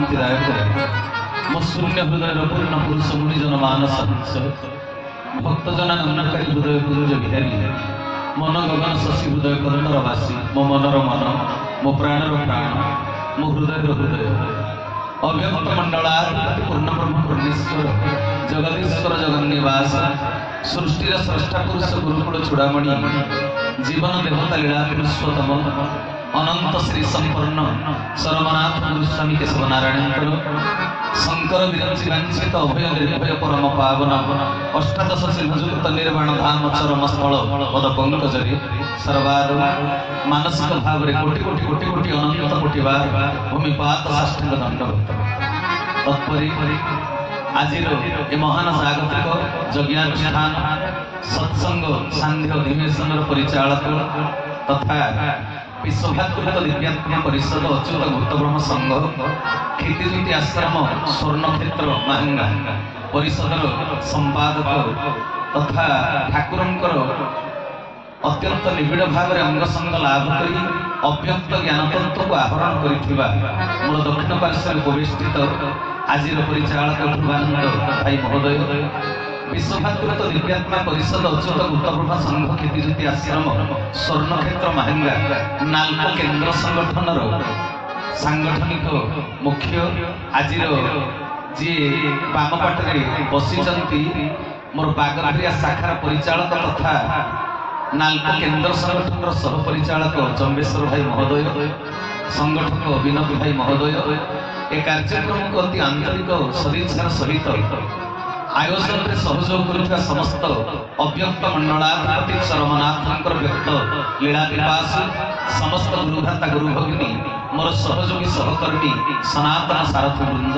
शांतिदायक मो शून्य हृदय पूर्ण पुरुष मुनिजन मानस भक्तजनानंदकारी हृदय पूज बिहारी मन गगन शशि हृदय कंदरवासी मो मनर मन मो प्राणर प्राण मो हृदय हृदय अव्यक्त मंडलाधिपति पूर्ण ब्रह्म पूर्णेश्वर जगदीश्वर जगन्निवास सृष्टिर स्रष्टा पुरुष गुरुकुल चूड़ामणि जीवन देवता लीला पुरुषोत्तम अनंत श्री संपन्न सर्वनाथ गुरुस्वामी केशव नारायण शंकर विरंची वांछित अभय निर्भय परम पावन अष्टादश सिंहयुक्त निर्वाण धाम चरम स्थल पद पंकजरे सर्वाद मानसिक भाव में कोटि कोटि कोटि कोटि अनंत कोटि बार भूमिपात साष्टांग दंडवत तत्परी आज महान जागतिक यज्ञानुष्ठान सत्संग सांध्य अधिवेशन परिचालक तथा विश्वभातृत दिव्यात्म परिषद अच्युत गुप्तब्रह्म संघ क्षितिज्योति आश्रम स्वर्णक्षेत्र महंगा परिषदर संपादक तथा ठाकुरंकर अत्यंत निबिड़ भाव में अंगसंग लाभ कर अव्यक्त ज्ञान तत्व को आहरण कर मोर दक्षिण पार्श्व उपवेष्टित आज परिचालक ध्रुवानंद भाई महोदय विश्वभातृत दिव्यात्मा परिषद अच्युत गुप्तब्रह्म संघ क्षितिज्योति आश्रम स्वर्णक्षेत्र महंगा नाल्को केन्द्र संगठन सांगठनिक मुख्य आज जी बाम पाटे बसी मोर बागरिया शाखार परिचालक तथा नाल्को केन्द्र संगठन सह परिचालक जम्बेश्वर भाई महोदय संगठक विनोद भाई महोदय ए कार्यक्रम को अति आंतरिक सदिच्छार सहित आयोजन में सहयोग कर समस्त अव्यक्त मंडलाधिपति चरमनाथ व्यक्त लीला विपास समस्त गुरुभ्राता गुरुभगिनी मोर सहयोगी सहकर्मी सनातन सारथी वृंद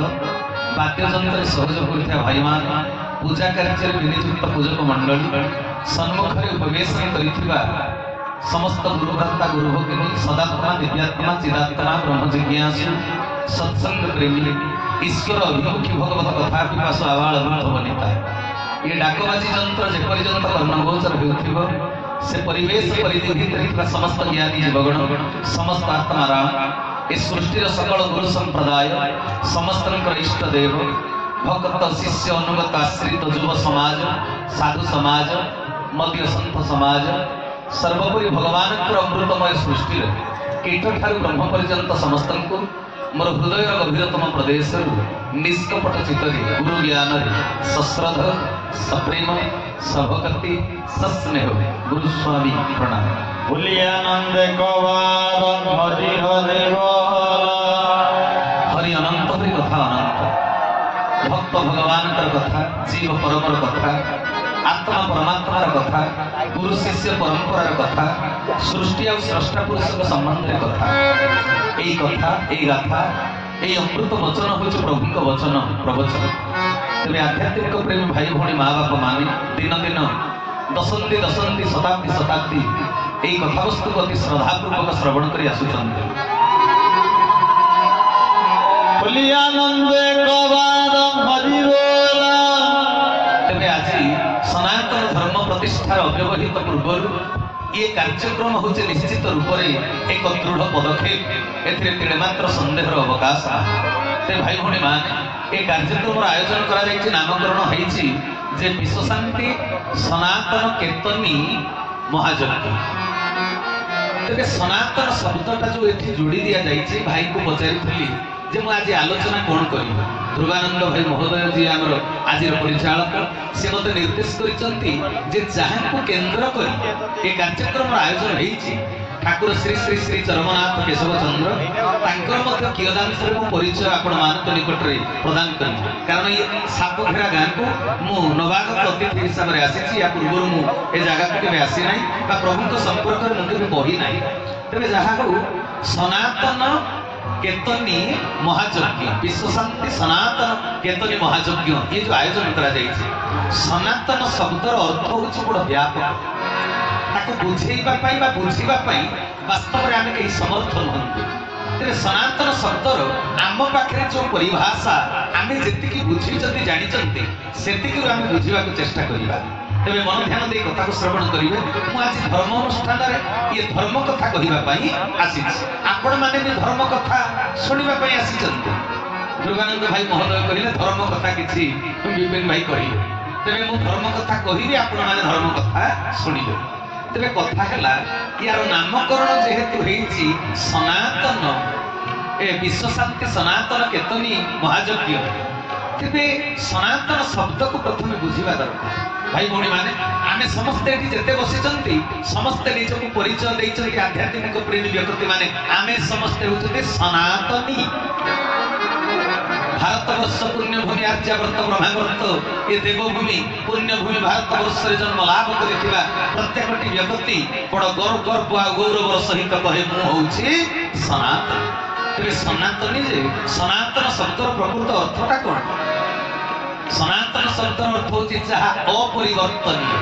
वाद्ययंत्र सहयोग कर भाई मान पूजा कार्य विनियुक्त पूजक मंडली सम्मुखें उपवेशन कर समस्त गुरुभ्राता गुरुभगिनी सदात्मा दिव्यात्मा चिदात्मा ब्रह्म जिज्ञासु सत्संग प्रेमी ईश्वर अभिमुखी भगवत कथा पिपास आवाल वनिता ये डाकबाजी जंत्र जेपर्यंत कर्णगोचर हो से परिवेश परिधि भितर समस्त ज्ञानी जीवगण समस्त आत्माराम ए सृष्टिर सकल गुरु संप्रदाय समस्त इष्ट देव भक्त शिष्य अनुगत आश्रित युव समाज साधु समाज मध्य संत समाज सर्वोपरि भगवान अमृतमय सृष्टि कीट ठार ब्रह्म पर्यंत समस्त मोर हृदय गभीरतम प्रदेश निष्कपट चित्तरे गुरु ज्ञान सश्रद्ध सप्रेम सभक्ति सस्नेह गुरुस्वामी प्रणाम भूलियानंद हरि हरि अनंत हरि कथा अनंत भक्त भगवान कथा जीव परमर कथा आत्मा परमात्मार कथा गुरु शिष्य परंपरार कथा सृष्टि और स्रष्टा पुरुष संबंध कथा यही कथा यही गाथा यही अमृत वचन हूँ प्रभु वचन प्रवचन तेज आध्यात्मिक प्रेमी भाई भौणी माँ बाप माने दिन दिन दशंधि दशंधि शताब्दी शताब्दी यही कथावस्तु को अति श्रद्धापूर्वक श्रवण कर आसुचंती तेज आज सनातन धर्म प्रतिष्ठार अव्यवहित पूर्व ये कार्यक्रम हूँ निश्चित रूप से एक दृढ़ पदक्षेप एमात्र सन्देह अवकाश ते भाई भौणी मान ये कार्यक्रम आयोजन कर नामकरण होती विश्व शांति सनातन केतनी महायज्ञ तेरे सनातन शब्दटा जो ये जोड़ी दि जाए भाई को पचारि जे मुझे आज आलोचना कौन कर ध्रुवानंद भाई महोदय जी आम आज परिचालक से मत निर्देश कर केन्द्र कर कार्यक्रम आयोजन होती ठाकुर श्री श्री श्री चरमनाथ केशव चंद्र कियदांश परिचय आपण निकट में प्रदान कर कारण ये सापघेरा गाँ को मु नवागत अतिथि हिसाब से आसी या पूर्व मुझे जगह को केवे आसी ना प्रभु संपर्क में मुझे बही ना तेज जहाँ सनातन केतनी महायज्ञ विश्व शांति सनातन केतनी महायज्ञ ये जो आयोजन करा सनातन शब्दर अर्थ हूँ बड़ व्यापक ताको बुझेबा वास्तव में आम कहीं समर्थ नुहंती तेरे सनातन शब्दर आम पाखे जो परिभाषा आम जी बुझी जानी से बुझा चेष्टा करवा तेज मन ध्यान दे कथा को श्रवण करेंगे मुझे आज धर्म अनुष्ठान ये धर्म कथा कहवाई आसी आपण मैंने भी धर्म कथा शुणा आसी दुर्गानंद भाई महोदय कहले धर्म कथा किछि विपिन भाई कहिए तेरे मु धर्म कथा कहिबी आपण माने धर्म कथा सुनिबे तेरे कथा हला यार नामकरण जेहेतु हेछि सनातन ए विश्व शांति सनातन केतनी महायज्ञ तेरे सनातन शब्द को प्रथम बुझिबा दरकार भाई भौणी माने आमे समस्ते एठी जेते बसिचंती समस्ते निजको परिचय दैचंती आध्यात्मिक प्रेमी व्यक्ति माने आमे समस्ते होते सनातनी भारतवर्ष पुण्यभूमि आर्यावर्त ब्रह्मावर्त ये देवभूमि पुण्यभूमि भारतवर्ष जन्म लाभ करिथिबा प्रत्येकटी व्यक्ति बड़ गर्व आ गौरव सहित कहे मु होउछि सनातन तेरे सनातनी जे सनातन शब्दर प्रकृत अर्थटा कोन सनातन शब्दर अर्थ होछि जहा अपरिवर्तनीय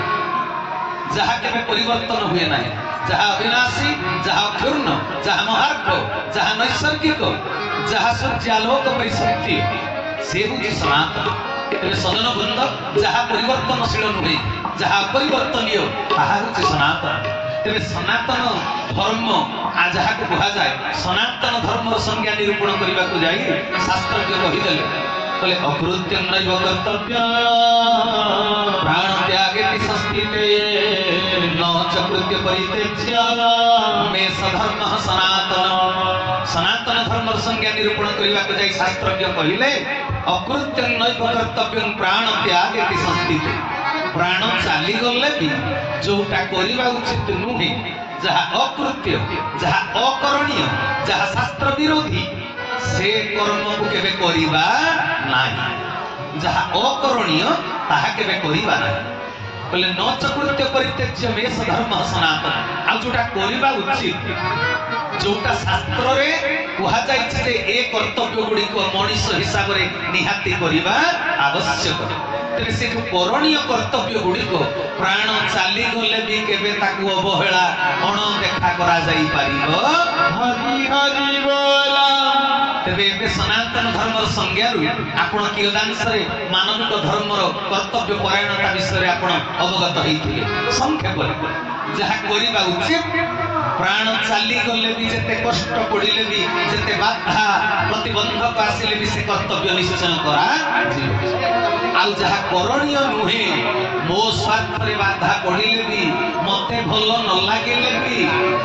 जहा केबे परिवर्तन हुए नाही जहा अविनाशी जहा अक्षुण्ण जहा महार्घ जहा नैसर्गिक जहा सूर्यालोक परिशक्ति से होछि सनातन तेरे सदन वृंद जहा परिवर्तनशील नुहे जहा अपरिवर्तनीय ताहा होछि सनातन तेरे सनातन धर्म आ जहा को कहा जाए सनातन धर्म संज्ञा निरूपण करबा को जाई शास्त्र के कहि देले कहले अकृत्यं नैव कर्तव्यं प्राण त्यागे संस्थिते न च कृत्य परित्यज्य मे सधर्मः सनातन सनातन धर्म संज्ञा निरूपण करबा को जाई शास्त्रज्ञ कहिले अकृत्यं नैव कर्तव्यं प्राण त्यागे संस्थिते प्राण चाली गले भी जोटा करबा उचित नुहे जहा अकृत्य जहा अकरणीय जहा शास्त्र विरोधी से कर्म को केबे करिबा नाही जहा अकरणीय ताहा केबे करिबा नाही बोले न चकृत्य परित्यज्य मे धर्म सनातन आ जोटा करिबा उचित जोटा शास्त्र रे कहा जाय जे ए कर्तव्य गुडी को मनीष हिसाब रे निहाती करिबा आवश्यक तेरे से जो करणीय कर्तव्य गुडी को प्राण चाली गले भी केबे ताकू अवहेला अण देखा करा जाई पारिबो हरि हरि बोला तेबे एबे सनातन धर्म संज्ञा रु आपण कियदांश रे मानविक धर्म रो कर्तव्य परायणता विषय रे आपण अवगत होइथिले संक्षेप जहा करिबा उचित प्राण चाली गले भी जते कष्ट पड़िले भी जते बाधा प्रतिबंधक आसिले भी से कर्तव्य निश्चय करा आउ जहा करणीय नुहे मो स्वार्थ रे बाधा पड़िले भी मते भलो न लागिले भी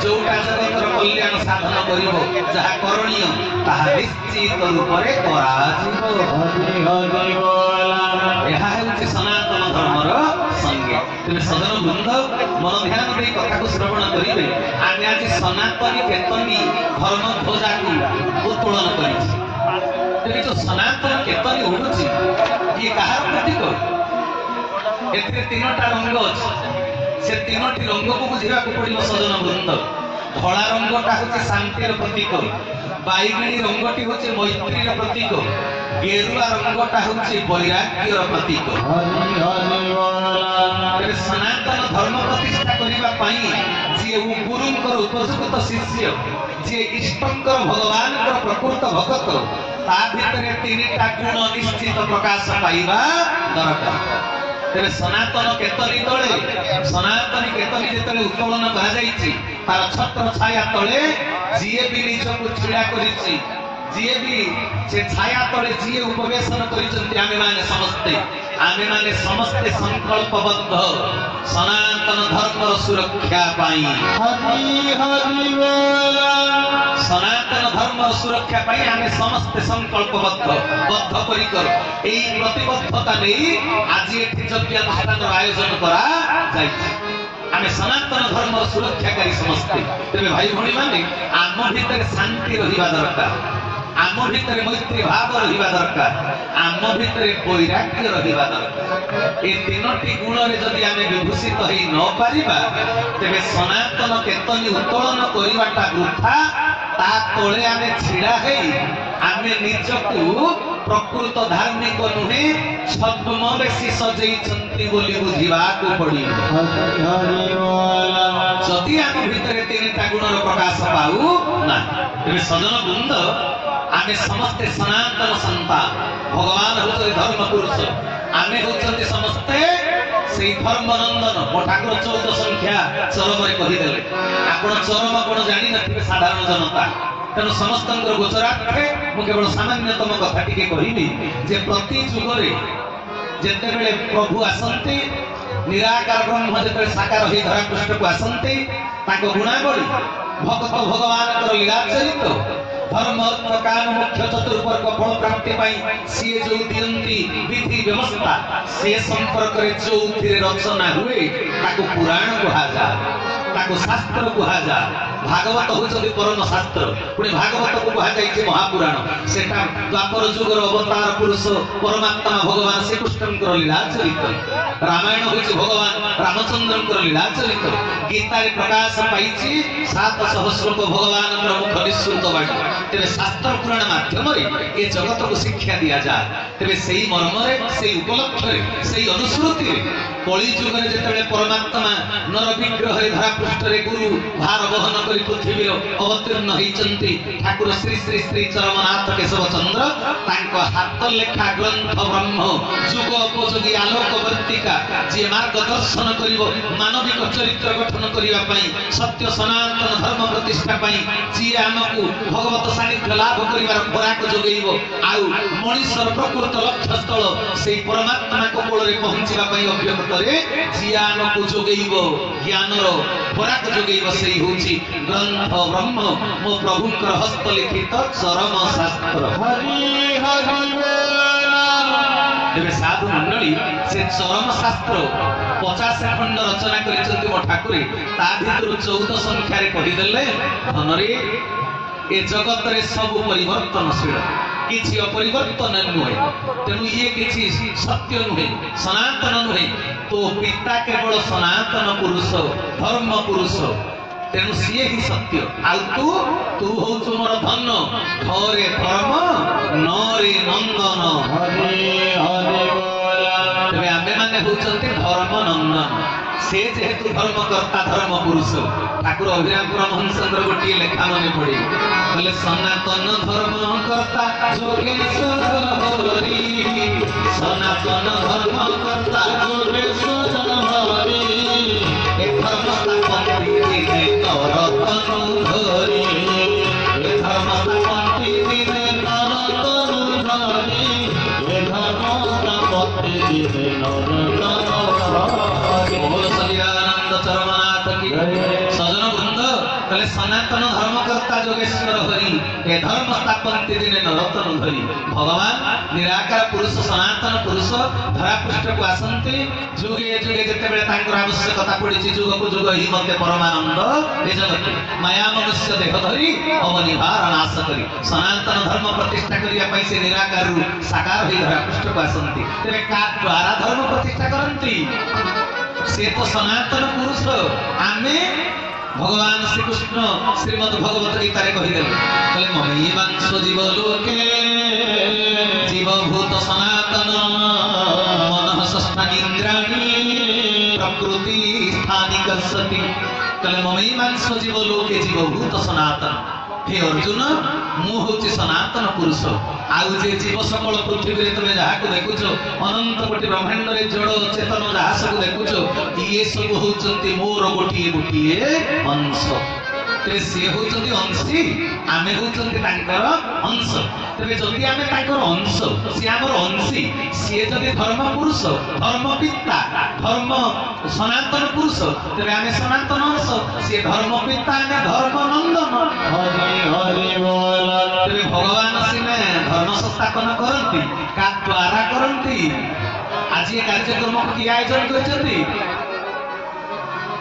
जोटा जगतर कल्याण साधन करिवो जहा करणीय ताहा निश्चित रूपरे करा जिवो हरि हरि बोला एहा हेउछि सनातन धर्मर संज्ञा तेरे सदन बृंद मन ध्यान दे कथा को श्रवण करिवे आगे आज सनातनी केतनी धर्म ध्वजा को उत्तोलन करिछि तेरे जो सनातन केतनी उडुछि ये कहार प्रतीक एथे तीनटा रंग अछि से तीनटी रंग को बुझिबा को पड़िबो सदन बृंद धळा रंगटा होछि शांतिर प्रतीक बाईगणी रंगटी होछि मैत्रीर प्रतीक गेरुआ रंगटा होछि वैराग्यर प्रतीक हरि हरि बोला सनातन धर्म प्रतिष्ठा करिबा पई जे गुरुंकर उपयुक्त शिष्य जे इष्टंकर भगवानकर प्रकृत भक्त ता भितरे तीनटा गुण निश्चित प्रकाश पाइबा दरकार तेरे सनातन केतनी तले सनातनी केतनी जेतले उत्तोलन करा जाईछि तार छत्र छाया तले जिए भी निजको छिड़ा करिछि जिए भी से छाया तले जिए उपवेशन करिछन्ति आमे माने समस्ते संकल्पबद्ध सनातन धर्म सुरक्षा पाई हरि हरि बोला सनातन धर्म सुरक्षा पाई आमे समस्ते संकल्पबद्ध बद्ध परिकर एई प्रतिबद्धता नै आज एठी यज्ञानुष्ठान आयोजन करा जाईछि आमे सनातन धर्म सुरक्षाकारी समस्ते तेरे भाई भणी माने आम भितर शांति रहिबा दरकार आम भितर मैत्री भाव रहिबा दरकार आम भितर वैराग्य रहिबा दरकार ए तीनोटी गुण रे जदि आमे विभूषित होई न पारिबा तेबे सनातन केतनी उत्तोलन करिबाटा वृथा ता तोळे आमे छिड़ा हेई आमे निजकु प्रकृत धार्मिक नुहे छद्मवेशी सजैछन्ति बोली बुझिबा को पड़ी हरि हरि बोला जदि आम भितर तीनटा गुणर प्रकाश पाऊ ना तेबे सजन वृंद आमे समस्ते सनातन संतान भगवान होते धर्म पुरुष आमे होते समस्ते से धर्म नंदन मो ठाकुर 14 संख्या चरम रे कहि देले आपण चरम कोन जानि नथिबे साधारण जनता तेणु समस्त गोचरार्थे मुझे केवल सामान्यतम कथा टिके कहबी जे प्रति जुगरे जितेबले प्रभु आसती निराकार ब्रह्म जिते साकार हो धरापृष्ठ को आसती गुणावली भक्त भगवान लीला चरित धर्म अर्थ काम मुख्य चतुर्वर्ग फल प्राप्ति सी जो दियंती विधि व्यवस्था से संपर्क में जो रचना हुए पुराण कहुजा शास्त्र कहुजा भागवत होती परम शास्त्र पुणी भागवत को कहुई महापुराण से द्वापर जुगर अवतार पुरुष परमात्मा भगवान श्रीकृष्ण लीला चरित रामायण हूँ भगवान रामचंद्र लीला चरित गीतार प्रकाश पाई 700 श्लोक भगवान मुख निःसृत बाणी तेरे शास्त्र पुराण माध्यम ये जगत को शिक्षा दि जाए तेरे से मर्म से उपलक्ष्य से अनुश्रुति कली जुग में जिते परमात्मा नर विग्रह धरापृष्ठ गुरु भार बहन कर पृथ्वी अवतीर्ण होती ठाकुर श्री श्री श्री चरमनाथ केशव चंद्र हाथ लेखा ग्रंथ ब्रह्म जुग उपयोगी आलोकवर्तिका जी मार्गदर्शन कर मानविक चरित्र गठन करने सत्य सनातन धर्म प्रतिष्ठा जी आमको भगवत सानिध्य लाभ कर खोराक जोगेब आउ मनीषर प्रकृत लक्ष्य स्थल से परमात्मा को कोल पहुंचा अभ्यगत जी आमको जोगेब ज्ञानर खोराक जोगेब से हूँ ग्रंथ ब्रह्म मो प्रभु हस्तलिखित चरम शास्त्र साधु मंडली से चरम शास्त्र 50 खंड रचना कर ठाकुर ता भर 14 संख्यार कहीदेले धनरे ए जगत रे सब परिवर्तनशील किसी अपरिवर्तन नुहे तेणु ये किसी सत्य नुहे सनातन नुहे तो पिता केवल सनातन पुरुष धर्म पुरुष तेणु सी ही सत्य आउ तू हूँ मोर धन हरे धर्म नरे नंदन तेरे आमे माने होचंती धर्म नंदन से जेहेतु धर्मकर्ता धर्म पुरुष ठाकुर अभिराम परमहंसर गोटे लेखा मन पड़े बोले सनातन धर्मकर्ता जोगेश्वर हरि सनातन धर्मकर्ता जोगेश्वर हरि ए धर्म स्थापन दिने नरतनु धरि ए धर्म स्थापन दिने नरतनु धरि ए धर्म स्थापन दिने नरतनु बोल सच्चिदानंद चरमनाथ की सजन वृंद कले सनातन धर्मकर्ता जोगेश्वर हरि ए धर्म स्थापन दिने नरतन धरि भगवान निराकार पुरुष सनातन पुरुष धरापृष्ठ को आसंती जुगे जुगे जिते बेले तांकर आवश्यकता पड़ी जुग को जुग ही मध्य परमानंद ए जगत माया मनुष्य देह धरि अवनिहार नाश करी सनातन धर्म प्रतिष्ठा करिया पई से निराकार साकार होई धरापृष्ठ को आसंती तेरे का द्वारा धर्म प्रतिष्ठा करंती से तो सनातन पुरुष आमे भगवान श्री कृष्ण श्रीमद भगवत गीता कहीदे कहले महीवांश जीव लोके जीवभूत सनातन मन षष्ठानींद्राणी प्रकृति स्थानिक सती कहले महीवांश जीव लोके जीवभूत सनातन हे अर्जुन मु हूँ सनातन पुरुष आउ जे जीव सकल पृथ्वी तुम जहाँ को देखुच अनंत कोटि ब्रह्मांड रे जड़ चेतन जहाँ सब देखुच ये सब होती मोर गोटे गोटे अंश तेरे सी होती अंशी आमे होती अंश तेरे जदि आम अंश सी आमर अंशी सी जदि धर्म पुरुष धर्म पिता धर्म सनातन पुरुष तेरे आम सनातन अंश सी धर्म पिता आम धर्म नंदन तेरे भगवान सीने धर्म संस्थापन करती का द्वारा करती आज ये कार्यक्रम किए आयोजन कर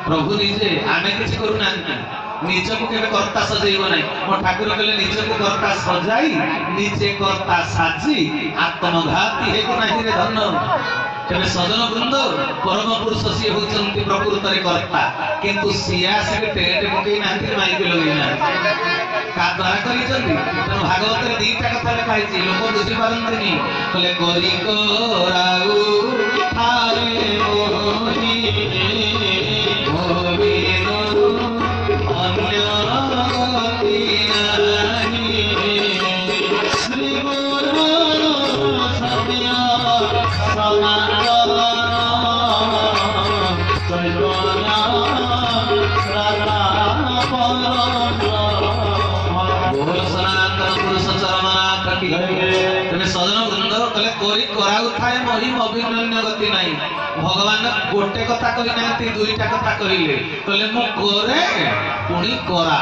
प्रभु निजे आमे किसी करूना निजको केवे कर्ता सजैब ना मो ठाकुर कहले निजको कर्ता सजाई निजे कर्ता साजी आत्मघाती हेको नाही रे धन तेरे सजन वृंद परम पुरुष सी होचंती प्रकृत रे कर्ता किंतु सिया से टेट पकई नांती माइक लगई ना का द्वारा करी चंदी तेनु भागवत रे दीटा कथा लिखा है लोक बुझी पारंतनी कहले गोरी को राउ थारे मोही गोविनो श्री गुरु सत्य बोल कोरी कराउ थाए मोहि अभिनन्य गति नहीं भगवान गोटे कथा कहि नांती दुईटा कथा कहिले कहले मु करे पुणी करा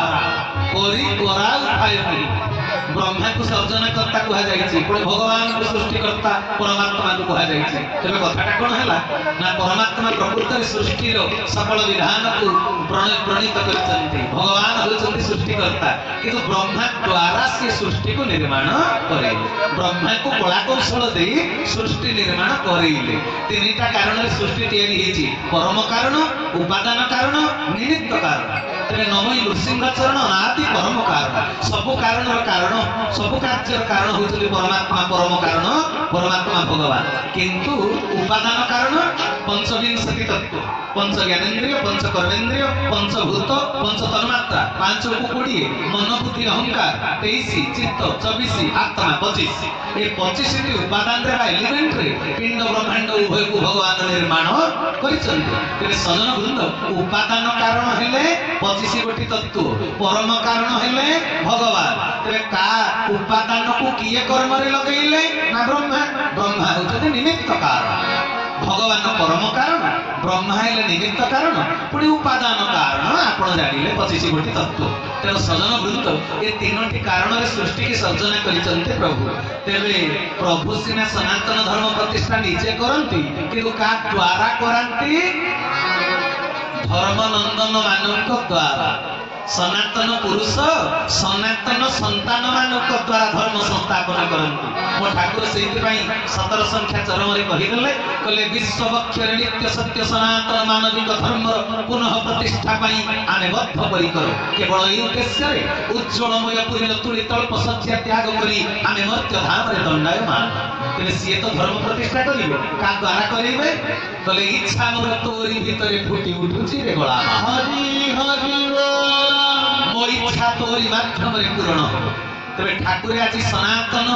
कोरी कराउ थाए मोहि ब्रह्मा को सर्जनकर्ता कहा जाइछि पुणी भगवान को सृष्टिकर्ता परमात्मा को कहा जाइछि तबे कथाटा कोन हैला ना परमात्मा प्रकृत रे सृष्टि रो सकल विधान को प्रणीत करछन्ति भगवान होछन्ति सृष्टिकर्ता किंतु ब्रह्मा द्वारा से सृष्टि को निर्माण करे ब्रह्मा को कला कौशल दे सृष्टि निर्माण करेइले तीनटा कारण रे सृष्टि तयारी हेछि परम कारण उपादान कारण निमित्त कारण तबे नमो नृसिंह चरण अनादि परम कारण सब कारण कारण सब कार्य कारण होउछले परमात्मा परम कारण परमात्मा भगवान किंतु उपादान कारण पंचविंशति तत्व पंच ज्ञानेन्द्रिय पंच कर्मेन्द्रिय पंचभूत पंच तन्मात्रा पांच को 20 मन बुद्धि अहंकार 23 चित्त 24 आत्मा 25 ए 25 टी उपादान रे एलिमेंट रे पिंड ब्रह्मांड उभय को भगवान निर्माण करिसंते तेरे सजन वृंद उपादान कारण हेले 25 गोटी तत्व परम कारण हेले भगवान तेरे का उपादान को किए कर्म रे लगेइले ना ब्रह्मा ब्रह्मा होते निमित्त कारण भगवान परम कारण ब्रह्मा हेले निमित्त कारण पुणी उपादान कारण आपण जानिले 25 गोटी तत्व तेरे सजन वृंद ए तीनोटी कारण रे सृष्टि की सर्जना करिसंते प्रभु तेबे प्रभु सिना सनातन धर्म प्रतिष्ठा निजे करंती किंतु का द्वारा करंती धर्मनंदन मानव द्वारा सनातन पुरुष सनातन संतान मानक द्वारा धर्म संस्थापन करंती मो ठाकुर सेति पई 17 संख्या चरम रे कहिदले कले विश्ववक्षर नित्य सत्य सनातन मानविक धर्म पुनः प्रतिष्ठा पई आने बद्ध परिकर केवल एई उद्देश्य रे उज्ज्वलमय पुरी तुली तल्प सत्य त्याग करी आमे मर्त्य धाम रे दंडायमान तेरे सिए तो धर्म प्रतिष्ठा करिवे का द्वारा करिवे कले इच्छा मोर तोरी भितरे फुटी उठुची रे गला हरि हरि मो इच्छा तोरी माध्यम रे पूर्ण तबे ठाकुर आज सनातन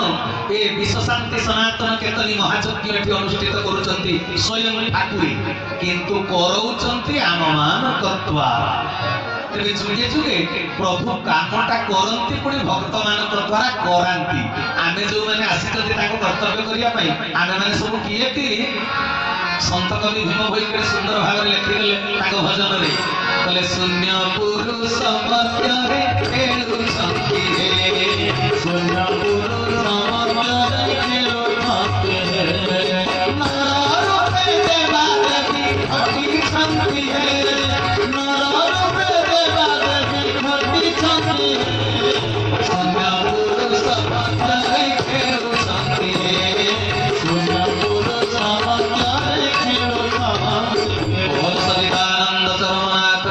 ए विश्व शांति सनातन केतनी महायज्ञ एठी अनुष्ठित करूचंती स्वयं ठाकुर किंतु करौचंती आम मानकत्वा तेरे जुगे जुगे प्रभु कामटा करंती पुणी भक्त मानक द्वारा करांती आमे जो माने आसीतते ताको कर्तव्य करिया पई आमे माने सब किए कि संत कवि भीम भोई के सुंदर भाव रे लिखिले ताको भजन रे कले शून्य पुरुष मध्य रे खेलु संति हे शून्य पुरुष मध्य रे खेलु संति हे नारो पे देवादी खटी संति हे नारो पे देवादी खटी संति हे शून्य पुरुष मध्य रे खेलु संति हे शून्य पुरुष मध्य रे खेलु संति हे सचिदानंद चरमनाथ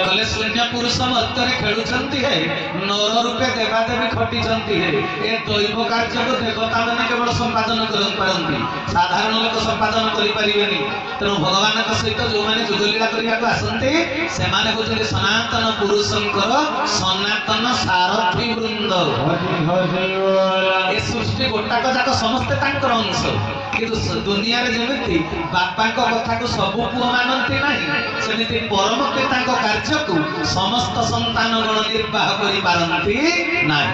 कले शून्य पुरुष मध्य रे खेलुचंती है नर रूपे देवादेवी खटीचंती है ए दैव कार्य को देवता माने केवल संपादन करंती साधारण लोक संपादन करि परिबेनी तेनु भगवान का सहित जो माने जुगलीला करिया को आसंते से माने होचले सनातन पुरुषंकर सनातन सारथी वृंद ए सृष्टि गोटाक जाक समस्त तांकर अंश किंतु दुनिया रे जेमिति बापा को कथा को सब पुओ मानंती नाही सेमिति परम पिता को कार्य को समस्त संतान गण निर्वाह करि पारंती नाही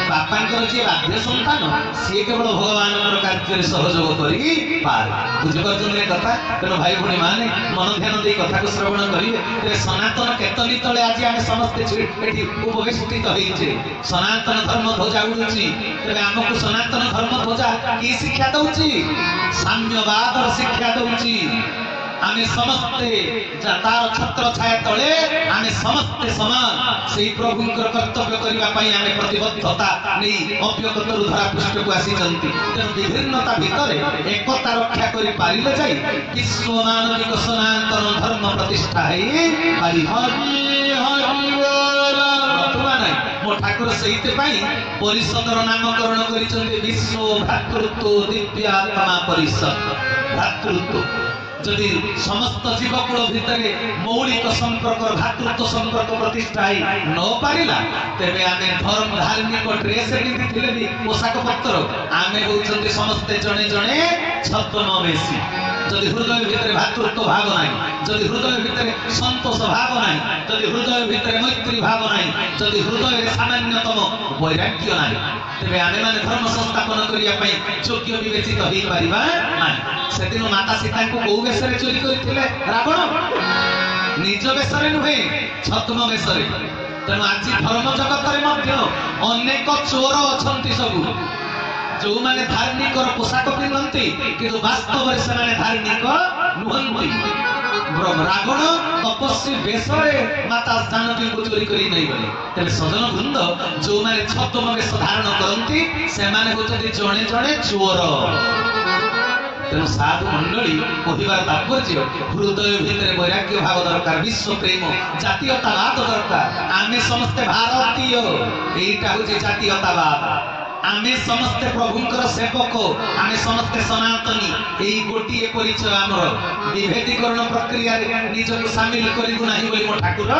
बापा को जे बाध्य संतान से केवल भगवान कर कार्य रे सहयोग करि पार बुझ परछन रे कथा तेनो भाई भणी माने मन ध्यान दे कथा को श्रवण करिवे ते सनातन केतली तळे आज आमे समस्त एठी उपविष्टित होइछे सनातन धर्म ध्वजा उडुची तेबे हमकु सनातन धर्म ध्वजा की शिक्षा दउची साम्यवाद शिक्षा दउची आमे समस्ते तार छत्र छाया तळे आमे समस्ते समान सेही प्रभुंकर कर्तव्य करिवा पई आमे प्रतिबद्धता नै अव्यकतर धरा पृष्ठ को आसी जंती तेनु विभिन्नता भितरे एकता रक्षा करि पारिले जाई विश्व मानविक सनातन धर्म प्रतिष्ठा है पारि हरि हरि बोल मो ठाकुर सेहिते पई परिषदर नामकरण करिसंते विश्व भ्रातृत्व दिव्यात्मा परिषद भ्रातृत्व जदि समस्त जीवकुल भितरे मौलिक संपर्क भ्रातृत्व संपर्क प्रतिष्ठा न पारिला तेबे आमे धर्म धार्मिक ड्रेस पिंधिथिले भी पोशाक पत्र आमे होउछन्ते समस्त जणे जणे छद्म मेसी जदि हृदय भितर भातृत्व भाव नहीं, जदि हृदय भितर संतोष भाव नहीं, जदि हृदय भितर मैत्री भाव नहीं, जदि हृदय सामान्यतम वैराग्य नहीं, तेरे आमे माने धर्म संस्थापन करिया पई योग्य विवेचित होई परिबा नहीं। सेदिन माता सीता को कोउ बेसरे चोरी करथिले रावण निज बेसरे नुहे छद्म बेसरे। तेणु आज धर्म जगत अनेक चोर अच्छा सबू जो माने धार्मिक पोशाक पिंधती किंतु वास्तव से धार्मिक नुहंती। रावण तपस्वी बेसरे माता जानकी को चोरी कर नहीं गले। तेरे सजन वृंद जो माने छद्म बेस धारण करती से होती जड़े जड़े चोर। तेणु साधु मंडली कहबार तात्पर्य हृदय भितर वैराग्य भाव दरकार, विश्व प्रेम जातीयतावाद दरकार। आमे समस्ते भारतीय एटा हूँ जातीयतावाद। आमे समस्ते प्रभुंकर सेवक, आमे समस्ते सनातनी यही गोटे परिचय आमर। विभेदीकरण प्रक्रिया निजक सामिल करू ना मो ठाकुर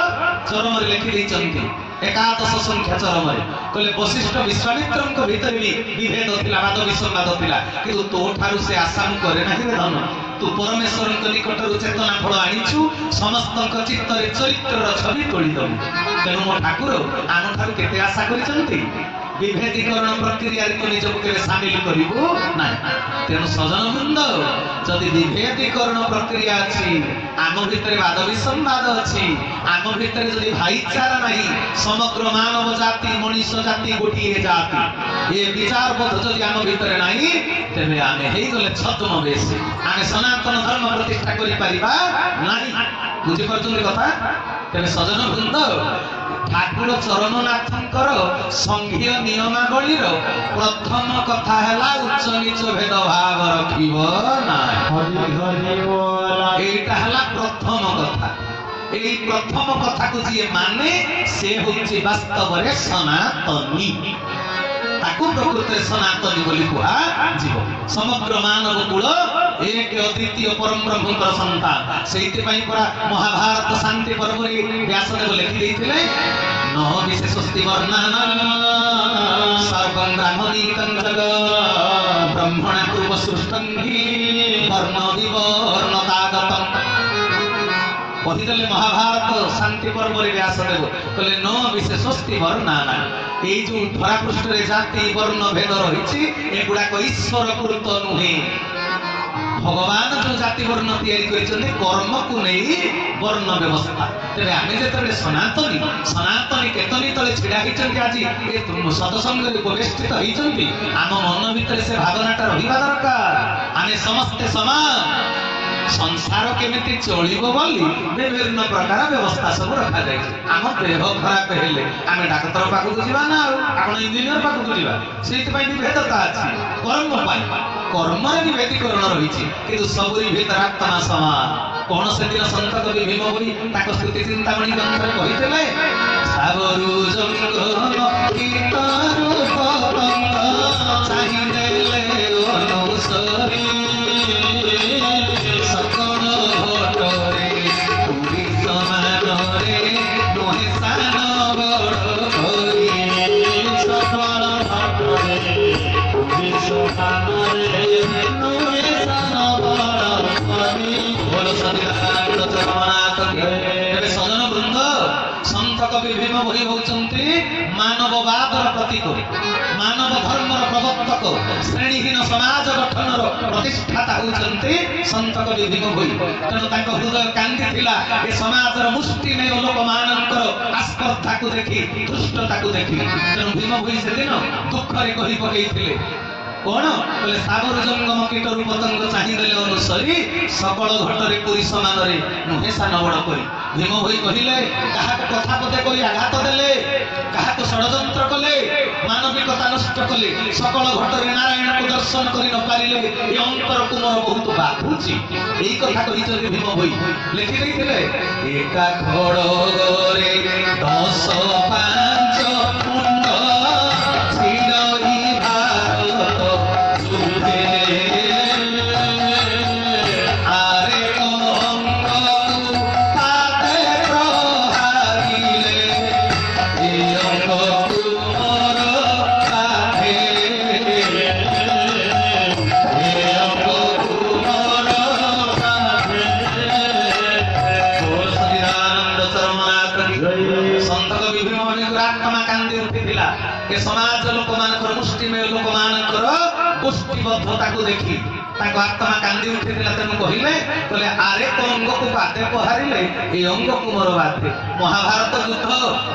चरम लिखि देइचंती। एकादश संख्या चरम कहले वशिष्ठ विश्वामित्र भीतर भी विभेद थिला, वाद विसंवाद थिला, किंतु तो ठारू से आशा मु करे नाही रे धन। तू परमेश्वर निकटरू चेतना फल आनीचु, समस्त चित्त चरित्र छवि तोड़ी दबु। तेणु मो ठाकुर आम ठारू केते आशा करिसंती विभेदीकरण प्रक्रिया को निजक के सामिल करू ना। तेणु सजन वृंद जदि विभेदीकरण प्रक्रिया अच्छी, आम भितर वाद विसंवाद अच्छी, आम भितर जदि भाईचारा नहीं, समग्र मानव जाति मनुष्य जाति गोटे जाति ये विचार बोध जदि आम भितर नहीं, तेरे आम गले छद्म बेश, आम सनातन धर्म प्रतिष्ठा करि परिबा नहीं। बुझी पार्छन्ति कथा। तेरे सजन वृंद ठाकुर चरणनाथंकर संघीय नियमावलीर प्रथम कथा हैला उच्च नीच भेद भाव रखिब ना। एटा हैला प्रथम कथा। एई प्रथम कथा को जे माने से होछि वास्तव रे सनातनी, ताकू प्रकृत सनातनी बोली कुहा जीव। समग्र मानव कुल एक अद्वितीय परम ब्रह्मकर संतान। सेइते पई पूरा महाभारत शांति पर्व रे व्यासदेव लिखि देथिले न विशेषस्ति वर्णन सर्वं ब्रह्मदीतं जग ब्रह्मण पूर्व सृष्टं हि वर्ण विवर्णतागतम्। कहिदेले महाभारत शांति पर्व रे व्यासदेव कहले न विशेषस्ति वर्णन, ये जो धरापृष्ठ रे जाति वर्ण भेद रही एगुड़ा ईश्वर कृत नुहे। भगवान जो जाति वर्ण तैयारी कर्म को नहीं वर्ण व्यवस्था। तेरे आम जो सनातनी सनातनी केतनी तले छिड़ा होती आज ये सत्संग उपवेष्टित होती आम मन भितर से भावनाटा रहा दरकार। आम समस्ते समान, संसार केमिति चलिबो बोली विभिन्न प्रकार व्यवस्था सब रखा जाय। आम देह खराब हेले आम डाक्टर पाखु जीवा ना, आपण इंजीनियर पाखु जीवा, सेति पई विभेदता अछि। कर्म पाई कर्म विभेदीकरण रही किंतु सबरी भीतर आत्मा समान। कौन से दिन संत कवि भीम बोली ताको स्तुति चिंतामणि ग्रंथ रे कहितले साबरु जंगल कीतारु पतंग चाहिदेले अनुसरी सकल भटरे पुरी समान रे नोहे सान बड़ करी सकल भटरे पुरी समान रे नोहे सान बड़ करी। बोलो सदानंद जगन्नाथ के। सजन वृंद संत कवि भीम भई होचंती मानववादर प्रतीक, मानव धर्मर प्रवर्तक, श्रेणीहीन समाज गठनर प्रतिष्ठाता होचंती संत कवि भीम भई। तेणु तांको हृदय कांदी थिला ए समाजर मुष्टिमेय लोक मानकर आस्पर्धा को देखि दुष्टता को देखि। तेणु भीम भई से दिन दुख रे कहि पकेइथिले कौन बोले सागर जंगम कीट पतंग चाहिदेले अनुसरी सकल घटरे पुरी समान रे नुहे सान बड़ करी। भीम भई कहिले काहाको कथा पदे कहि आघात देले, काहाको षडयंत्र कले, मानविकता नष्ट कले, सकल घटरे नारायण को दर्शन करि न पारिले ए अंतर को मोर बहुत बाधुची। एई कथा कहि चली भीम भई लिखि दैथिले एका खड़गरे 10 5 कुंड छिड़ई आरे अंग पाते प्रहारिले ए अंग तुमर पाथे ए अंग तुमर ଏ ସମାଜ ଲୋକମାନଙ୍କର ମୁଷ୍ଟିମେୟ ଲୋକମାନଙ୍କର ଗୋଷ୍ଠୀବଦ୍ଧତାକୁ ଦେଖି ତାଙ୍କ ଆତ୍ମା କାନ୍ଦି ଉଠିଥିଲା। ତେଣୁ କହିଲେ ଆରେ କୋ ଅଙ୍ଗକୁ ବାଦେ ପହାରିଲେ ଏଇ ଅଙ୍ଗକୁ ମୋର ବାଦେ। ମହାଭାରତ ଯୁଦ୍ଧ,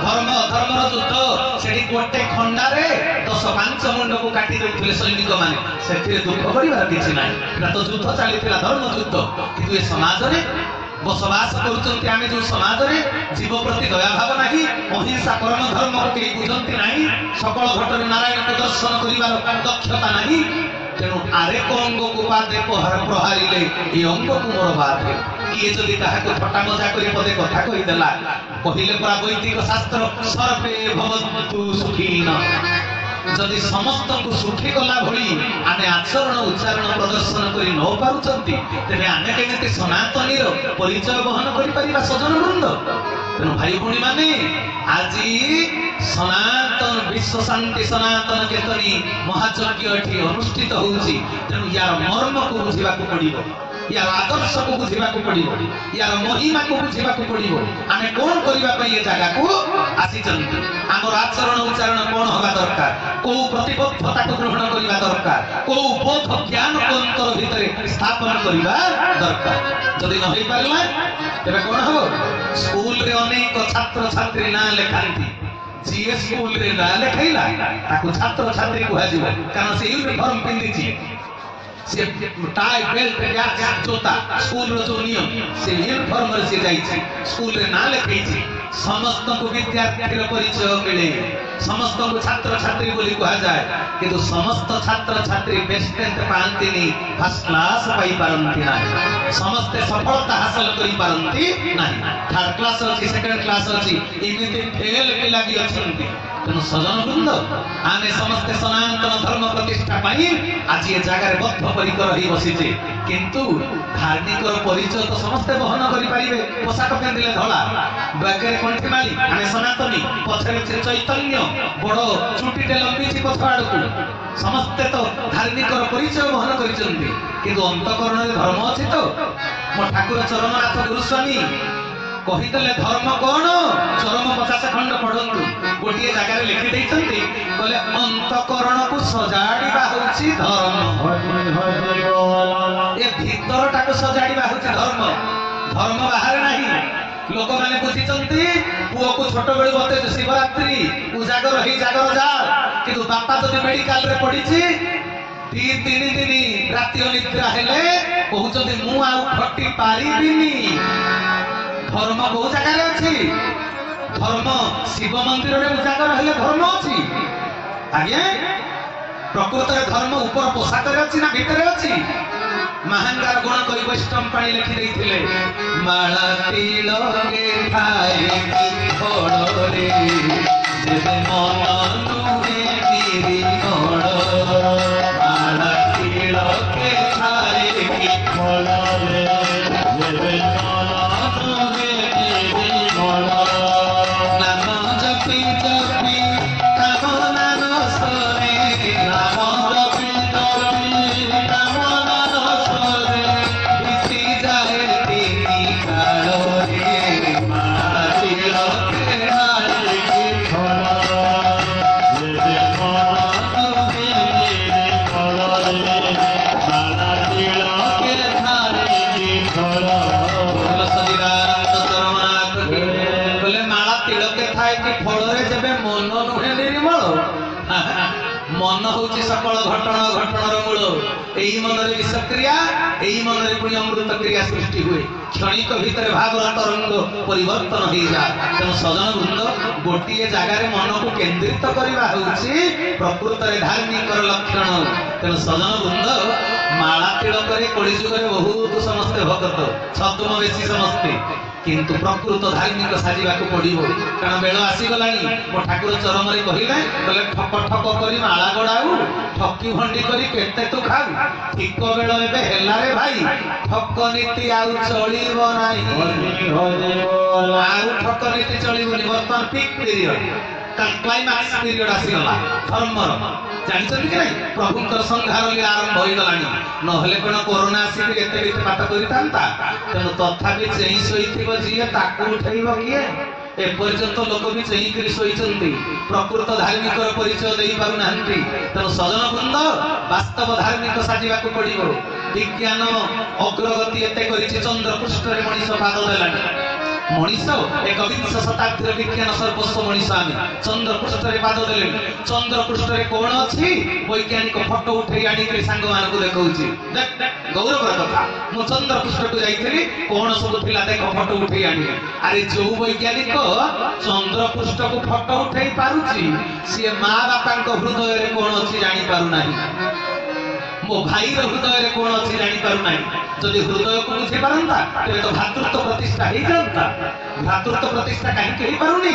ଧର୍ମ ଅଧର୍ମର ଯୁଦ୍ଧ, ସେଠି ଗୋଟେ ଖଣ୍ଡାରେ 10-5 ମୁଣ୍ଡକୁ କାଟି ଦେଉଥିଲେ ସୈନିକ ମାନେ। ସେଥିରେ ଦୁଃଖ କରିବାର କିଛି ନାହିଁ, ଏଟା ତ ଯୁଦ୍ଧ ଚାଲିଥିଲା, ଧର୍ମ ଯୁଦ୍ଧ। କିନ୍ତୁ ଏ ସମାଜରେ ବସବାସ କରୁଛନ୍ତି ଆମେ ଯୋଉ ସମାଜରେ ଜୀବ ପ୍ରତି ଦୟାଭାବ ନାହିଁ, ଅହିଂସା ପରମ ଧର୍ମକୁ କେହି ବୁଝନ୍ତି ନାହିଁ, ସକଳ ଘଟରେ ନାରାୟଣକୁ ଦର୍ଶନ କରିବାର ଦକ୍ଷତା ନାହିଁ। ତେଣୁ ଆରେ କୋ ଅଙ୍ଗକୁ ବାଦେ ପ୍ରହାରିଲେ ଏ ଅଙ୍ଗକୁ ମୋର ବାଦେ। କିଏ ଯଦି କାହାକୁ ଥଟ୍ଟା ମଜା କରି ପଦେ କଥା କହିଦେଲା, କହିଲେ ପରା ବୈଦିକ ଶାସ୍ତ୍ର ସର୍ବେ ଭବନ୍ତୁ ସୁଖୀନ। ଯଦି ସମସ୍ତଙ୍କୁ ସୁଖୀ କଲା ଭଳି ଆମେ ଆଚରଣ ଉଚ୍ଚାରଣ ପ୍ରଦର୍ଶନ କରି ନ ପାରୁଛନ୍ତି, ତେବେ ଆମେ କେମିତି ସନାତନୀର ପରିଚୟ ବହନ କରିପାରିବା ସଜନ ବୃନ୍ଦ? ତେଣୁ ଭାଇ ଭଉଣୀ ମାନେ, ଆଜି ସନାତନ ବିଶ୍ୱ ଶାନ୍ତି ସନାତନ କେତନୀ ମହାଯଜ୍ଞ ଏଠି ଅନୁଷ୍ଠିତ ହଉଛି। ତେଣୁ ୟାର ମର୍ମକୁ ବୁଝିବାକୁ ପଡିବ, ୟାର ଆଦର୍ଶକୁ ବୁଝିବାକୁ ପଡିବ, ୟାର ମହିମାକୁ ବୁଝିବାକୁ ପଡିବ। ଆମେ କଣ କରିବା ପାଇଁ ଏ ଜାଗାକୁ ଆସିଛନ୍ତି, ଆମର ଆଚରଣ ଉଚ୍ଚାରଣ କଣ ହବା ଦରକାର, କୋଉ ପ୍ରତିବଦ୍ଧତାକୁ ଗ୍ରହଣ କରିବା ଦରକାର, କୋଉ ବୋଧ ଜ୍ଞାନକୁ ଅନ୍ତର ଭିତରେ ସ୍ଥାପନ କରିବା ଦରକାର। ଯଦି ନ ହେଇପାରିଲା ତେବେ କଣ ହବ? ସ୍କୁଲରେ ଅନେକ ଛାତ୍ରଛାତ୍ରୀ ନାଁ ଲେଖାନ୍ତି, ଯିଏ ସ୍କୁଲରେ ନାଁ ଲେଖାଇଲା ତାକୁ ଛାତ୍ରଛାତ୍ରୀ କୁହାଯିବ, କାରଣ ସେ ୟୁନିଫର୍ମ ପିନ୍ଧିଛି, से टाई बेल्ट जोता स्कूल रो जो नियम से यूनिफॉर्म रे से जाईछि स्कूल रे ना लिखैछि समस्त को विद्यार्थी रो परिचय मिले समस्त को छात्र छात्री बोली कहा जाए किंतु समस्त छात्र छात्री बेस्ट रैंक पांतिनी फर्स्ट क्लास पाई पारंती नाही समस्त सफलता हासिल करि पारंती नाही थर्ड क्लास अछि सेकंड क्लास अछि एमिति फेल पिला भी अछंती तेणु सजन वृंद आमे समस्त सनातन धर्म प्रतिष्ठा पाई आज ये जगह बद्ध परिकर रही बसीचे किंतु धार्मिक परिचय तो समस्त बहन करि परिबे पोशाक पिंधिले धला बागरे कंठी माली आमे सनातनी पछरे चैतन्य बड़ चुटीटे लंबीची पछाड़ को समस्त तो धार्मिक परिचय बहन करिसंती किंतु अंतःकरण रे धर्म अछि तो मो ठाकुर चरमनाथ गुरुस्वामी कहितले धर्म कोन चरम 50 खंड पढंतु गोटिए जगह रे लिखि दैछंती कहले अंतःकरण को सजाडीबा होछि धर्म ए भीतरटा को सजाडीबा होछि धर्म धर्म बाहर नाही लोक माने बुझिचंती पुओ को छोट बेले बते शिवरात्रि उजागर ही जागर जा किंतु बापा जदि मेडिकल रे पडिछि 3 दिन राति अनिद्रा हेले कहउचंती मु आ खटी पारिबिनी धर्म बहु जगह अच्छी धर्म शिव मंदिर में उजागर हेले धर्म अच्छी आगे प्रकृत धर्म ऊपर पोशाक अच्छी ना भीतर अच्छी महांगार गुण करी वैष्णव पाणी लिखि देइथिले माला तिलके खाए पड़रे जेबे मन नुहे निर्मल माला तिलके खाए कि पड़रे जेबे मन होची सकल घटना घटनार मूल एही मनरे विषक्रिया एही मनरे पुणी अमृत क्रिया सृष्टि हुए क्षणिक भीतर भाव तरंग परिवर्तन हो जाए तेणु सजन वृंद गोटे जगार मन को केन्द्रित करवा होची प्रकृत धार्मिक लक्षण तेणु सजन वृंद माला तिलक कलिजुग बहुत समस्ते भक्त छद्म बेसी समस्ते किंतु प्रकृत धार्मिक साजिबा को पड़िबो कारण बेल आसी गलानी मो ठाकुर चरम रे कहिले बोले ठक ठक करी माला गडाऊ ठकी भंडी करी केते तू खाऊ ठीक बेल एबे हेला रे भाई ठक नीति आउ चलिबो नाही आउ ठक नीति चलिबोनी वर्तमान पीक पीरियड क्लाइमैक्स पीरियड आसी गला धर्मर जानछन कि नहीं प्रभुंकर संहार ले आरंभ होई गलानी न हले कोन कोरोना आसी के एते बिते पाठ करितांता तेणु तथापि चेई सोईथिबो जिए ताकू उठैबो किए एपर्यंत लोक भी चईकरी शोइचंती प्रकृत धार्मिक परिचय दे पारु नाहंती तेणु सजन वृंद वास्तव धार्मिक साजिबाकू पड़िबो विज्ञान अग्रगति एते करिछि चंद्र पृष्ठरे मनीष पाद देलानी मनीष एकविंश शताब्दी विज्ञान सर्वस्व मनीष आमे चंद्र पृष्ठरे पाद देले चंद्र पृष्ठरे कोण अछि वैज्ञानिक फोटो उठै आनी के संग मानकू देखौछि गौरवर कथा मु चंद्र पृष्ठ को जाइथिली कोण सब थिला देख फोटो उठै आनी अरे जो वैज्ञानिक चंद्र पृष्ठ को फोटो उठै पारुछि से मां बापा को हृदय रे कोण अछि जानि पारु नाही मो भाई हृदय कोण अच्छी जानी पारु नाही जदि हृदय को बुझी पारंता तेरे तो भ्रातृत्व प्रतिष्ठा ही जानता भ्रातृत्व प्रतिष्ठा कहीं कहि पारुनी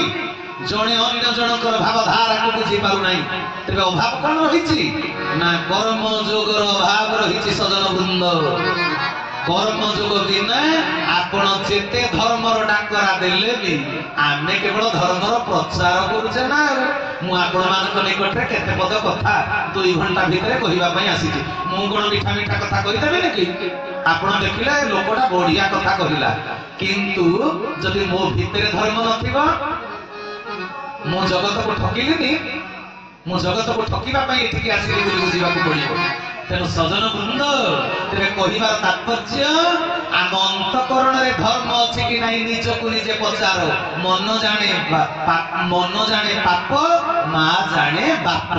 जणे अन्य जनकर भावधारा को बुझी पारु नाही तेरे अभाव कोन रहिछि ना कर्म जोगर अभाव रहिछि सजन वृंद कर्म जोग बिना आपण जेते धर्मर डाकरा देले भी आमे केवल धर्मर प्रचार करूचे ना मु आपण मानक निकटरे केते पद कथा 2 घंटा भितरे कहिबा पई आसीछि मु कोन मीठा मीठा कथा कहि देबे नेकी आपण देखिले लोकटा बढ़िया कथा कहिला किंतु जदि मो भितरे धर्म नथिबा मो जगत को ठकिलिनी मो जगत को ठकिबा पई एठिके आसीली बोली बुझिबा को पड़िबो तेणु सजन वृंद तेरे कहिबार तात्पर्य आम अंतकरण रे धर्म अछि कि नाही निज को निजे पचार मन जाने पाप मां जाने बाप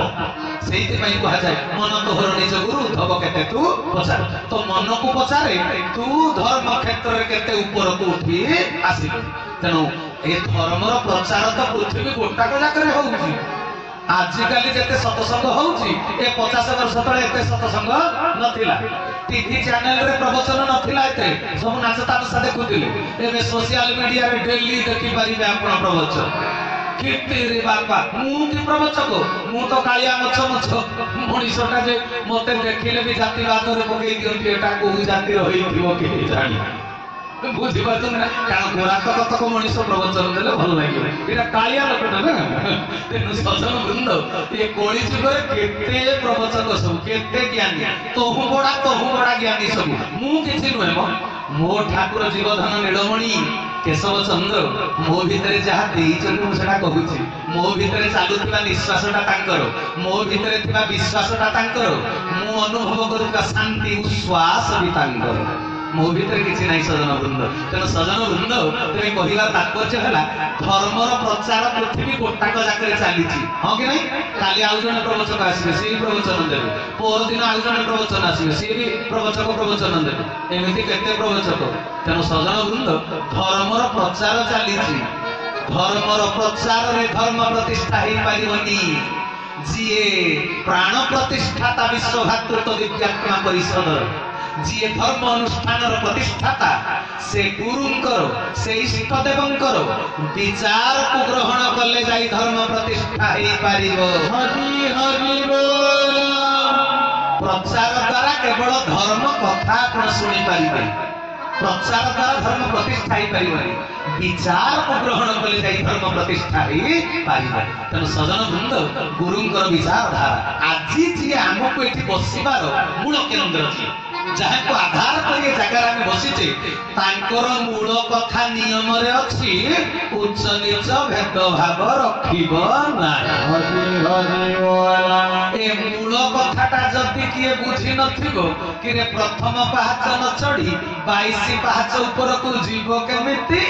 सेति पई कहा जाय मन तोहर निज गुरु धब केते तू पचार तो मन को पचारे तू धर्म क्षेत्र रे केते ऊपर को उठी आसील तेणु ए धर्मर प्रचार तो पृथ्वी गोटाक जाकरे होउची आजिकाली जेते सतसंग होउची ए 50 वर्ष तळे एते सतसंग नथिला टीवी चैनल रे प्रवचन नथिला एते सब नाच तामसा देखुतिले एबे सोशल मीडिया रे डेली देखि परिबे आपण प्रवचन केते रे बापा मु की प्रवचक मु तो कालिया मछ मणिसटा जे मते देखिले भी जातिवाद रे पकई दियंती एटा को जाति रहिथिबो के जानि बुझी पाछन ना कारण गोराक कतक मनीष प्रवचन देले भल लागियो एटा कालिया लोकटा ना तेनु सजन वृंद ए कोळी जुगरे केते प्रवचक सब केते ज्ञानी तोहु बडा ज्ञानी सब मु किछि नुहे मो ठाकुर जीवधन नीलमणि केशव चंद्र मो भितरे जहा देइछन मु सेटा कहूछि मो भितरे चालुथिबा निश्वासटा तांकर मो भितरे थिबा विश्वासटा तांकर मु अनुभव करूका शांति उश्वास भी तांकर मो भितर किसी नहीं सजन वृंद तेणु सजन वृंद तुम्हें कहला तात्पर्य है धर्मर प्रचार पृथ्वी गोटाक जाकर चली हाँ कि नहीं काली आउ जने प्रवचक आसवे सी प्रवचन देवे पर दिन आउ जने प्रवचन आसवे सी भी प्रवचक प्रवचन देवे एमती केते प्रवचक तेणु सजन वृंद धर्मर प्रचार चली धर्मर प्रचार रे धर्म प्रतिष्ठा ही पारिबनी जीए प्राण प्रतिष्ठाता विश्व भातृत्व विद्यात्मा परिषद जी धर्म अनुष्ठान प्रतिष्ठाता से गुरुंकर से इष्ट देवंकर विचार को ग्रहण कले जाई धर्म प्रतिष्ठा ही पारिबो हरि हरि बोल प्रचार द्वारा केवल धर्म कथा आपण सुनि पारिबे प्रचार द्वारा धर्म प्रतिष्ठा ही पारिबे विचार को ग्रहण कले जाई धर्म प्रतिष्ठा ही पारिबे तेणु सजन वृंद गुरुंकर विचार धारा आज जी आमको एठी बसिबार मूल केंद्र अछि जहाँ को आधार करिए जगह आम बसीचे तांकर मूल कथा नियम रे अछि उच्च नीच भेदभाव रखिब नाही ए मूल कथाटा जदि किए बुझी नथिबो कि रे प्रथम पाहाच न चढ़ी 22 पाहाच ऊपर को जीव केमिति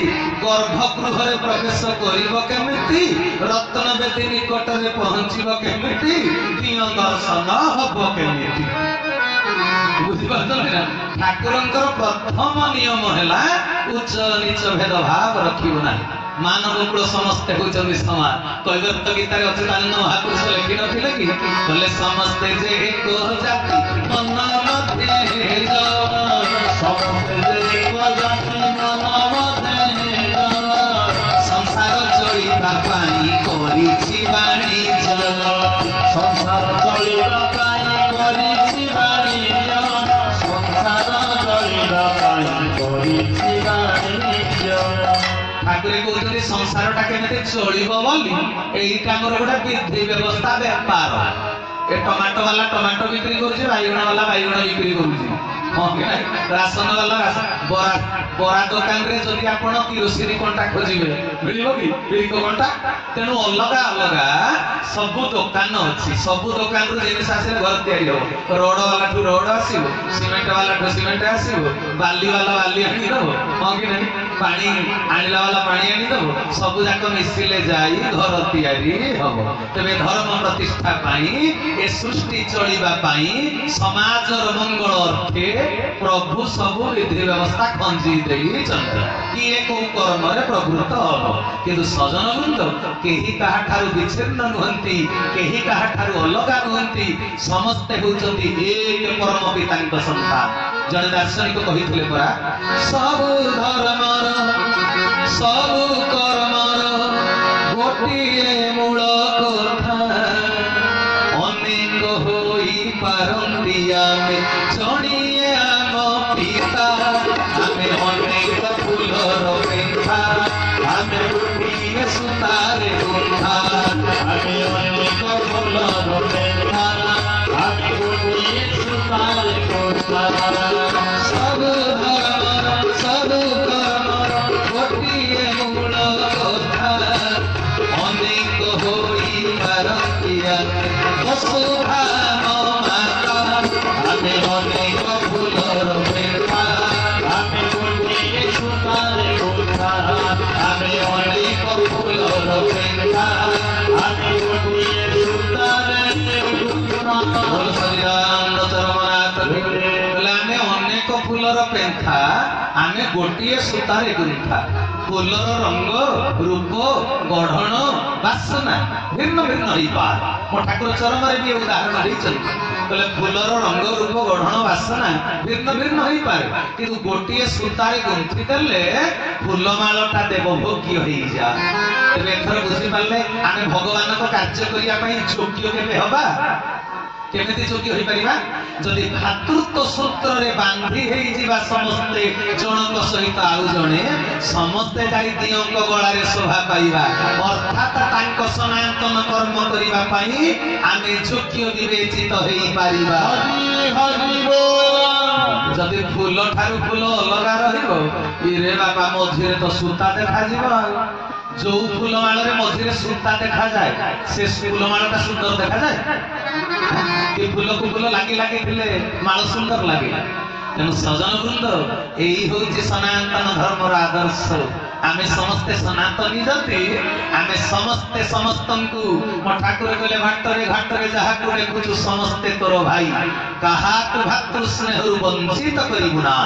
गर्भगृह रे प्रवेश करिब केमिति रत्न बेदी निकट रे पहुंचीब केमिति दिय दर्शन हब केमिति ठाकुरंकर प्रथम नियम है उच्च नीच भेदभाव रखिबो ना मानव कुल समस्ते होचंदी समान कविवर तो गीता रे अच्युतानंद महापुरुष लिखि नथिले कि बोले समस्ते जे एक जाति मन मध्ये हेज समस्ते जे एक जाति मन मध्ये संसार चलिबा पानी करिछि वाणिज्य संसार चलिबा पानी करिछि वाणिज्य ठाकुर कहते संसारटा केमती चलो बोली यही काम विधि व्यवस्था बेपार ए टमाटो वाला टमाटो बिक्री कर बैगण वाला बैगण बिक्री कर राशन वाला बरा बरा दुकान रे जदि आपण किरोसिन कंटा खोजिबे मिलिबो कि बिरिक कंटा तेनु अलगा अलगा सब दुकान अछि सब दुकान रो जिनिस आसे घर तयारी हो रोड वाला ठु रोड आसीबो सीमेंट वाला ठु सीमेंट आसीबो बाली वाला बाली आनी दबो हां कि नहीं पानी आनिला वाला पानी आनी दबो सब जाक मिसिले जाई घर तयारी हबो तबे धर्म प्रतिष्ठा पाई ए सृष्टि चलिबा पाई समाज रो मंगल अर्थे प्रभु सब विधि व्यवस्था खंजी देई चंद्र कि एको कर्म रे प्रवृत्त हबो किंतु सजन वृंद केही काहा ठारू विच्छिन्न नुहंती केही काहा ठारू अलगा नुहंती समस्त होचंती एक परम पितांक संतान जने दार्शनिक कहिथिले परा सब धर्मर सब कर्मर गोटिए मूल कथा अनेक होई पारंती आमे जणिए आम पिता आमे अनेक फूलर पेंथा आमे गोटिए सुतारे गुंथा आमे अनेक फूलर पेंथा आमे गोटिए सुतारे गुंथा सब धर्मर सब कर्मर गोटिए मूल कथा अनेक होई पारंती आमे वसुधा माता आमे अनेक फूलर पेंथा आमे गोटिए सुतारे गुंथा आमे अनेक फूलर पेंथा आमे गोटिए सुतारे गुंथा बोल श्री राम चरमनाथ बोले आमे अनेक फूलर पेंथा आमे गोटिए सुतारे गुंथा फूलर रंग रूप गढ़ण बासना भिन्न भिन्न होई पार मो ठाकुर चरण रे भी उदाहरण दैछन बोले फूलर रंग रूप गढ़ण बासना भिन्न भिन्न होई पारे किंतु गोटिए सुतारे गुंथि देले फूलमालटा देवभोग्य होई जा तबे एथर बुझि पाले आमे भगवान को कार्य करिया पई योग्य केबे हबा केमिति योग्य होई परिबा जदि भातृत्व सूत्र रे बांधी हेई जिबा समस्ते जनक सहित आउ जणे समस्ते जाई दियंक गळा रे शोभा पाइबा अर्थात तांक सनातन कर्म करिबा पई आमे योग्य विवेचित होई पारिबा हरि हरि बोल जदि फूल ठारू फूल अलगा रहिबो इरे बाबा मझिरे तो सूता देखा जिवो जो फूलमाल रे मझिरे सूता देखा जाए से फूलमालटा सुंदर देखा जाए कि फूल को फूल लागी लागी थिले माल सुंदर लागे तेनु सजन वृंद एई होची सनातन धर्मर आदर्श आमे समस्ते सनातनी जति आमे समस्ते समस्तंकु मो ठाकुर कहले घाटरे जहा को देखुछु समस्ते तोर भाई काहा तु भातृ स्नेहरु वंचित करिबु ना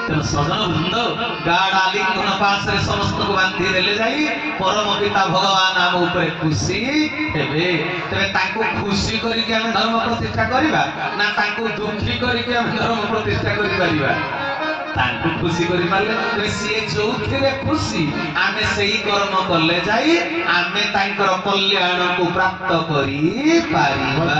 तेनु सजन वृंद गाढ़ आलिंगन पास रे समस्त को बांधी देले जाई परम पिता भगवान आम ऊपर खुशी हेबे तबे तांको खुशी करी के हम धर्म प्रतिष्ठा करिबा ना तांको दुखी करी के हम धर्म प्रतिष्ठा करि परिबा तांको खुशी करि पाले तबे से जोथिरे खुशी आमे सेही कर्म करले जाई आमे तांकर कल्याण को प्राप्त करि पारिबा।